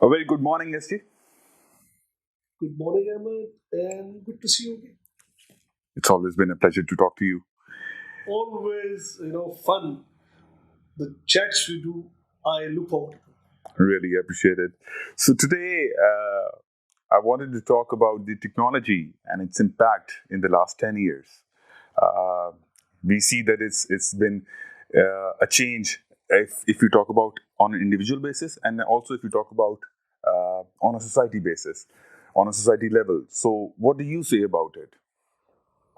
A very good morning, ST. Good morning, Ahmed, and good to see you again. It's always been a pleasure to talk to you. Always, fun. The chats we do, I look forward to. Really appreciate it. So today, I wanted to talk about the technology and its impact in the last 10 years. Uh, we see that it's been a change if you talk about on an individual basis, and also if you talk about on a society basis, on a society level. So, what do you say about it?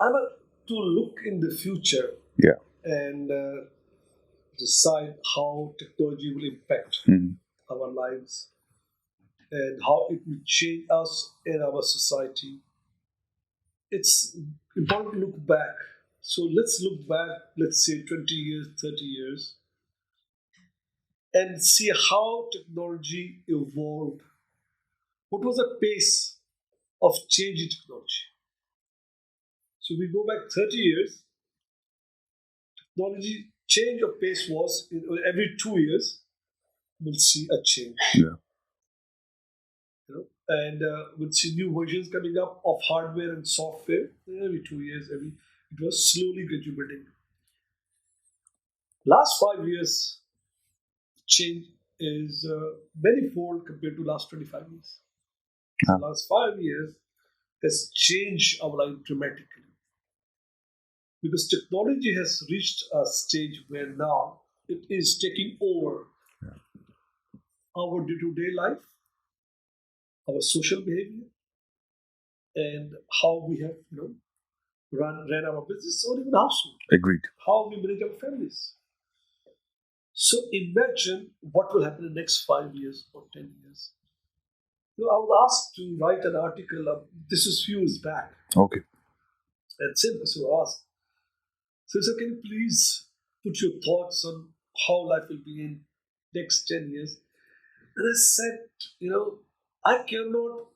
I'm to look in the future Yeah. and decide how technology will impact Mhm. our lives and how it will change us and our society. It's important to look back. So let's look back, let's say 20 years, 30 years, and see how technology evolved. What was the pace of change in technology? So we go back 30 years, technology change of pace was every 2 years we'll see a change, Yeah. and we'll see new versions coming up of hardware and software every 2 years. It was slowly graduating. Last 5 years, change is manifold compared to last 25 years. So Ah, last 5 years has changed our life dramatically because technology has reached a stage where now it is taking over our day-to-day life, our social behavior, and how we have ran our business or even household, agreed. how we manage our families. So imagine what will happen in the next 5 years or 10 years. I was asked to write an article. This is few years back, Okay. and simple. So I asked, so can you please put your thoughts on how life will be in next 10 years? And I said, I cannot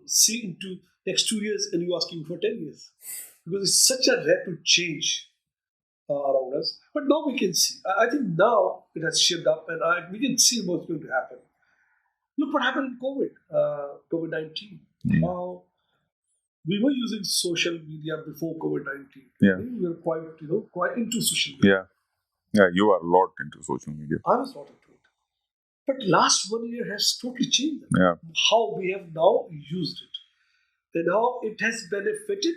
see into next 2 years and you asking for 10 years because it's such a rapid change around us. But now we can see. I think now it has shaped up, and we can see what's going to happen. Look what happened in COVID-19. Mm. How we were using social media before COVID-19. Yeah. We were quite into social media. Yeah. Yeah. You are a lot into social media. I was not into it. But last 1 year has totally changed Yeah. how we have now used it and how it has benefited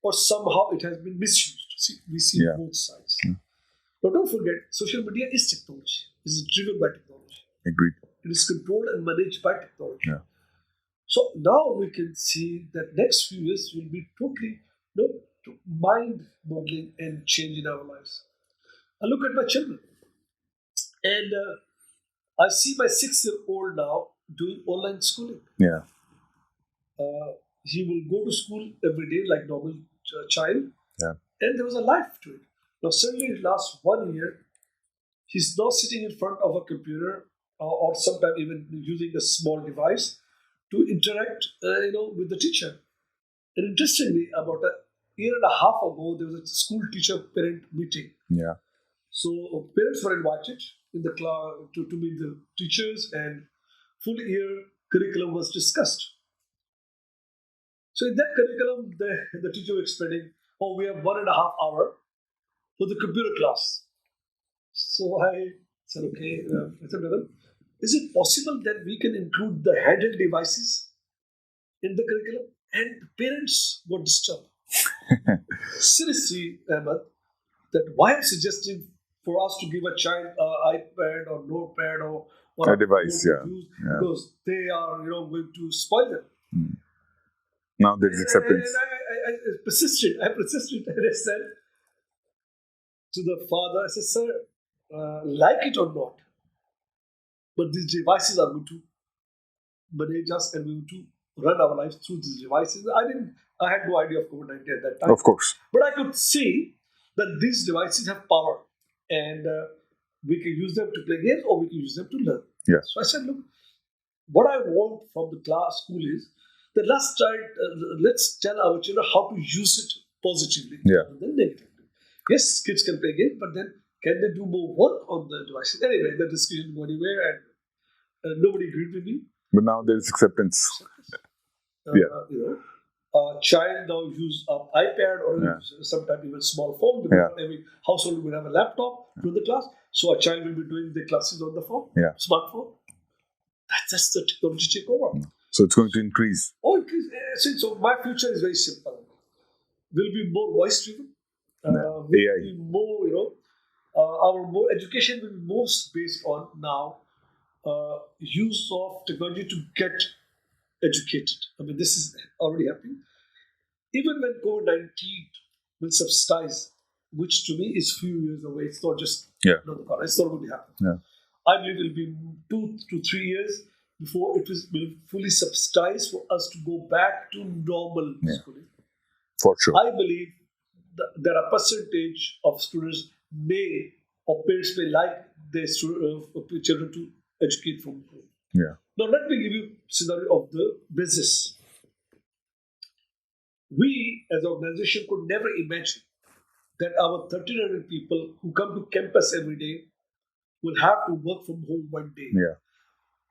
or somehow it has been misused. See, we see Yeah. both sides. Mm. Now, don't forget, social media is technology. It is driven by technology. Agreed. It is controlled and managed by technology. Yeah. So now we can see that next few years will be totally mind-boggling and change in our lives. I look at my children, and I see my 6-year-old now doing online schooling. Yeah. Uh, he will go to school every day like normal child, Yeah. and there was a life to it. Now suddenly, last 1 year, he's now sitting in front of a computer or sometimes even using a small device to interact, with the teacher. And interestingly, about a year and a half ago, there was a school teacher parent meeting. Yeah. So parents were invited in the class to meet the teachers, and full year curriculum was discussed. So in that curriculum, the teacher was explaining, oh, we have 1.5 hour for the computer class. So I said, okay, I said, "Madam, is it possible that we can include the handheld devices in the curriculum?" And the parents were disturbed. Seriously, Ahmed, that why I'm suggesting for us to give a child an iPad or notepad or A a phone device. to Yeah. use Yeah. because they are going to spoil them. Mm. Now there is And acceptance. I persisted. I persisted, and I said to the father, I said, "Sir, like it or not, but these devices are going to manage us and we going to run our lives through these devices." I had no idea of COVID-19 at that time, Of course. but I could see that these devices have power, and we can use them to play games or we can use them to learn. Yeah. So I said, look, what I want from the class school is that let's tell our children how to use it positively Yeah. rather than negatively. Yes, kids can play games, but then can they do more work on the devices? Anyway, the discussion go anywhere, and Nobody agreed with me. But now there's acceptance. Yeah. A child now use an iPad or Yeah. sometimes even small phone because Yeah. not every household will have a laptop to the class. So a child will be doing the classes on the phone, Yeah. smartphone. That's just the technology take over. So it's going to increase. Oh, so my future is very simple. Will be more voice driven. Will AI. be more, our more education will be most based on now use of technology to get educated. I mean, this is already happening. Even when COVID-19 will subside, which to me is few years away, it's not just Yeah. it's not going to happen. Yeah. I believe it will be 2 to 3 years before will fully subsidize for us to go back to normal schooling. For sure. I believe that a percentage of students may or parents may like their children to educate from home. Yeah. Now let me give you a scenario of the business. We as an organization could never imagine that our 1,300 people who come to campus every day will have to work from home one day. Yeah.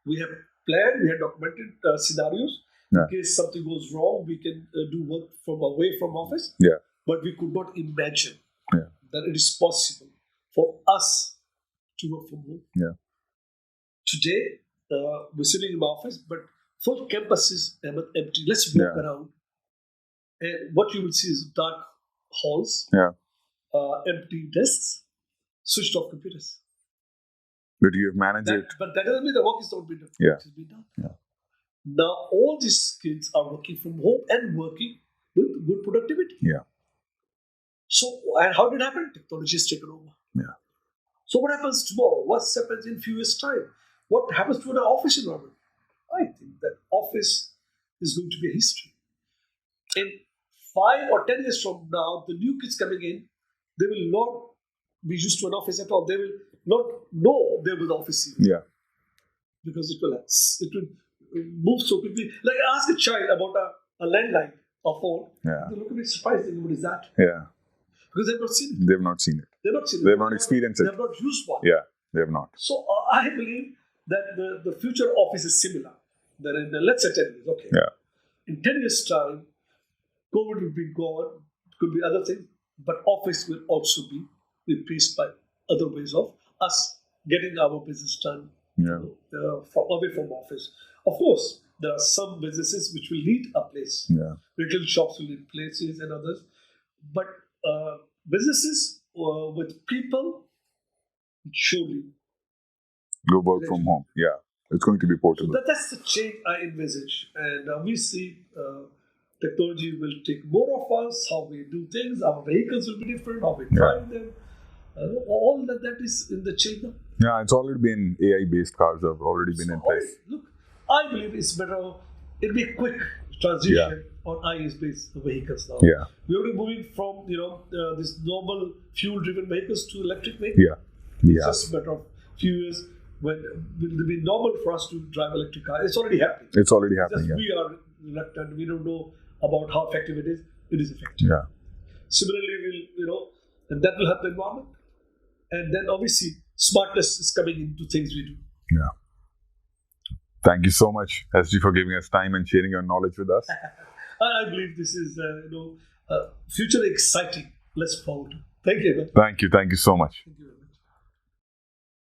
We have planned, we have documented scenarios. Yeah. In case something goes wrong, we can do work from away from office. Yeah. But we could not imagine Yeah. that it is possible for us to work from home. Yeah. Today, we're sitting in my office, but full campus is empty. Let's walk Yeah. around. And what you will see is dark halls, Yeah. empty desks, switched off computers. But you have managed it. But that doesn't mean the work is not being done. Yeah. It has been done. Yeah. Now, all these kids are working from home and working with good productivity. Yeah. So, and how did it happen? Technology has taken over. Yeah. So, what happens tomorrow? What happens in few years' time? What happens to an office environment? I think that office is going to be a history. In 5 or 10 years from now, the new kids coming in, they will not be used to an office at all. They will not know there was office even. Yeah. Because it will move so quickly. Like ask a child about a landline or phone. Yeah. They look a bit surprised. What is that? Yeah. Because they've not seen it. They've not seen it. They've not seen it. They've not experienced it. They've not used one. Yeah. They have not. So I believe that the future office is similar. That in let's say 10 years, okay. Yeah. In 10 years' time, COVID will be gone. It could be other things, but office will also be replaced by other ways of us getting our business done. Yeah. Away from office. Of course, there are some businesses which will need a place. Yeah. Retail shops will need places and others. But businesses with people surely Go work from home. Yeah. It's going to be portable. So that's the change I envisage. And we see technology will take more of us, how we do things, our vehicles will be different, how we drive them. All that is in the change now. Yeah, it's already been AI-based cars have already been in place. Look, I believe it's better. It'll be a quick transition on IS-based vehicles now. Yeah. We're already moving from this normal fuel-driven vehicles to electric vehicles. Yeah. Yeah. It's just a matter of few years when will it be normal for us to drive electric car. It's already happening. It's already happening. Just Yeah. we are reluctant. We don't know about how effective it is. It is effective. Yeah. Similarly, and that will help the environment. And then obviously, smartness is coming into things we do. Yeah. Thank you so much, SG, for giving us time and sharing your knowledge with us. I believe this is, future exciting. Let's forward. Thank you. Thank you. Thank you so much. Thank you.